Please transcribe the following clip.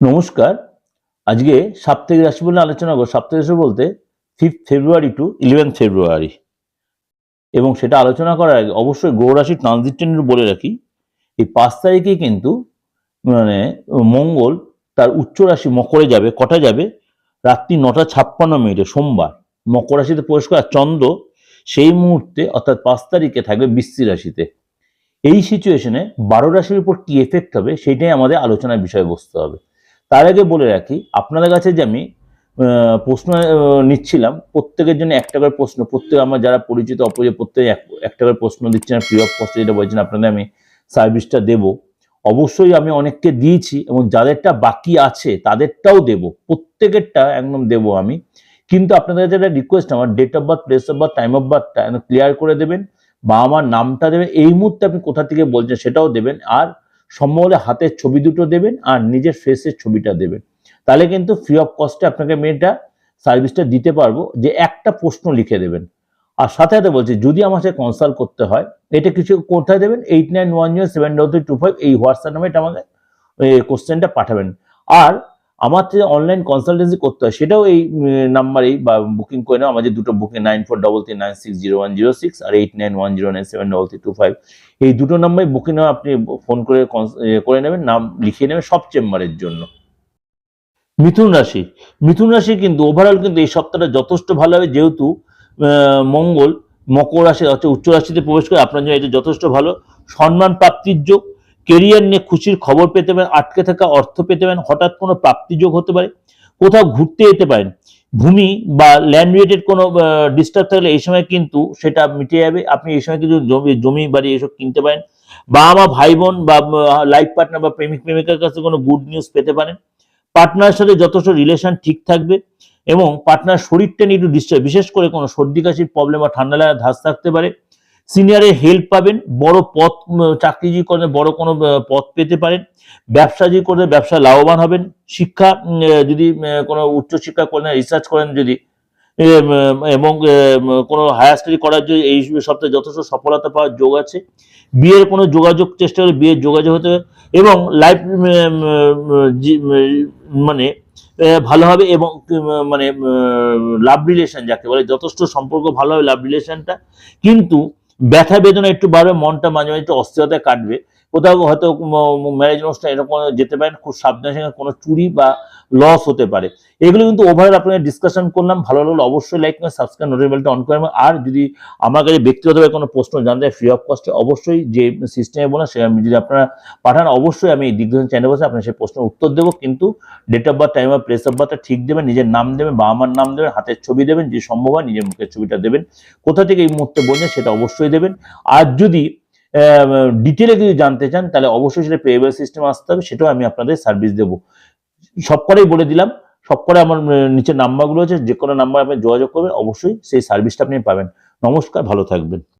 নমস্কার। আজকে সাপ্তাহিক রাশিফল নিয়ে আলোচনা করব। সাপ্তাহিক রাশি বলতে 5th ফেব্রুয়ারি টু 11th ফেব্রুয়ারি, এবং সেটা আলোচনা করার আগে অবশ্যই গ্রহ রাশির ট্রানজিট নিয়ে বলে রাখি। এই 5 তারিখে কিন্তু মানে মঙ্গল তার উচ্চ রাশি মকরে যাবে। কটা যাবে? রাত্রি 9:56 সোমবার মকর রাশিতে প্রবেশ করে। আর চন্দ্র সেই মুহূর্তে অর্থাৎ 5 তারিখে থাকবে বৃশ্চিক রাশিতে। এই সিচুয়েশনে 12 রাশির উপর কি এফেক্ট হবে সেটাই আমাদের আলোচনার বিষয়বস্তু হবে। তার আগে বলে রাখি, আপনাদের কাছে যে আমি প্রশ্ন নিচ্ছিলাম, প্রত্যেকের জন্য একটা করে প্রশ্ন, প্রত্যেক আমার যারা পরিচিত অপরিচিত প্রত্যেকে একটা করে প্রশ্ন দিচ্ছি না, ফ্রি অফ কস্টে যেটা বলছেন আপনাদের আমি সার্ভিসটা দেব। অবশ্যই আমি অনেককে দিয়েছি এবং যাদেরটা বাকি আছে তাদেরটাও দেব, প্রত্যেকেরটা একদম দেব আমি। কিন্তু আপনাদের কাছে একটা রিকোয়েস্ট, আমার date of birth, place of birth, time of বার্থটা ক্লিয়ার করে দেবেন, বা আমার নামটা দেবেন, এই মুহূর্তে আপনি কোথা থেকে বলছেন সেটাও দেবেন, আর সম্ভব হলে হাতের ছবি দুটো দেবেন আর নিজের ফেসের ছবিটা দেবেন। তাহলে কিন্তু ফ্রি অফ কস্টে আপনাকে আমি এটা সার্ভিসটা দিতে পারবো, যে একটা প্রশ্ন লিখে দেবেন। আর সাথে সাথে বলছি, যদি আমার সাথে কনসাল্ট করতে হয়, এটা কিছু কোথায় দেবেন? 89107225 এই হোয়াটসঅ্যাপ নামে এটা আমাকে কোশ্চেনটা পাঠাবেন। আর আমার যে অনলাইন কনসালটেন্সি করতে হয় সেটাও এই নাম্বারেই বা বুকিং করে নেওয়া। আমাদের দুটো বুকিং 9433960106 আর 8910973325, এই দুটো নাম্বারে বুকিং নেওয়া। আপনি ফোন করে করে নেবেন, নাম লিখিয়ে নেবেন সব চেম্বারের জন্য। মিথুন রাশি, মিথুন রাশি কিন্তু ওভারঅল কিন্তু এই সপ্তাহটা যথেষ্ট ভালো হবে, যেহেতু মঙ্গল মকর রাশি অর্থাৎ উচ্চ রাশিতে প্রবেশ করে। আপনার জন্য এটা যথেষ্ট ভালো। সম্মান প্রাপ্তির যোগ, কেরিয়ার নিয়ে খুশির খবর পেতে পারেন, আটকে থাকা অর্থ পেতে পারেন, হঠাৎ কোনো প্রাপ্তি যোগ হতে পারে, কোথাও ঘুরতে যেতে পারেন, ভূমি বা ল্যান্ড রিলেটেড কোনো ডিস্টার্ব থাকলে এই সময় কিন্তু সেটা মিটে যাবে। আপনি এই সময় কিন্তু জমি বাড়ি এসব কিনতে পারেন, বা আমার ভাই বোন বা লাইফ পার্টনার বা প্রেমিক প্রেমিকার কাছে কোনো গুড নিউজ পেতে পারেন। পার্টনারের সাথে যথেষ্ট রিলেশন ঠিক থাকবে, এবং পার্টনার শরীরটা নিয়ে একটু ডিস্টার্ব, বিশেষ করে কোনো সর্দি কাশির প্রবলেম বা ঠান্ডা লাগা ধাস থাকতে পারে। সিনিয়রের হেল্প পাবেন, বড় পদ, চাকরিজীবী করলে বড় কোনো পদ পেতে পারেন। ব্যবসাজীবী করলে ব্যবসা লাভবান হবেন। শিক্ষা যদি কোনো উচ্চশিক্ষা করেন, রিসার্চ করেন যদি, এবং কোনো হায়ার স্টাডি করার জন্য এই সপ্তাহে যথেষ্ট সফলতা পাওয়ার যোগ আছে। বিয়ের কোনো যোগাযোগ চেষ্টা করে বিয়ের যোগাযোগ হতে হবে, এবং লাইফ মানে ভালো হবে, এবং মানে লাভ রিলেশন যাকে বলে যথেষ্ট সম্পর্ক ভালো হবে লাভ রিলেশনটা। কিন্তু ব্যথা বেদনা একটু বাড়বে, মনটা মাঝে মাঝে একটু অস্থিরতায় কাটবে। কোথাও হয়তো ম্যারেজ অনুষ্ঠান এরকম যেতে পারেন, খুব সাবধানের সঙ্গে কোনো চুরি বা লস হতে পারে। এগুলো কিন্তু ওভারঅল আপনাদের ডিসকাশন করলাম। ভালো লাগলে অবশ্যই লাইক করে সাবস্ক্রাইব, নোটিফিকেশনটা অন করে। আর যদি আমার কাছে ব্যক্তিগতভাবে কোনো প্রশ্ন জানতে ফ্রি অফ কস্টে, অবশ্যই যে সিস্টেমে বলেন সে যদি আপনারা পাঠান, অবশ্যই আমি দিগ্দর্শন চ্যানেলে বসে আপনার সেই প্রশ্নের উত্তর দেবো। কিন্তু date of birth, time of, place of বার্থটা ঠিক দেবেন, নিজের নাম দেবেন, বাবা মার নাম দেবেন, হাতের ছবি দেবেন, যে সম্ভব হয় নিজের মুখের ছবিটা দেবেন, কোথা থেকে এই মুহূর্তে বলছেন সেটা অবশ্যই দেবেন। আর যদি ডিটেলে কিছু জানতে চান তাহলে অবশ্যই সেটা পেয়েবল সিস্টেম আসতে হবে, সেটাও আমি আপনাদের সার্ভিস দেবো। সব করেই বলে দিলাম, সব করে আমার নিচে নাম্বারগুলো আছে, যে কোনো নাম্বার আপনি যোগাযোগ করবেন, অবশ্যই সেই সার্ভিসটা আপনি পাবেন। নমস্কার, ভালো থাকবেন।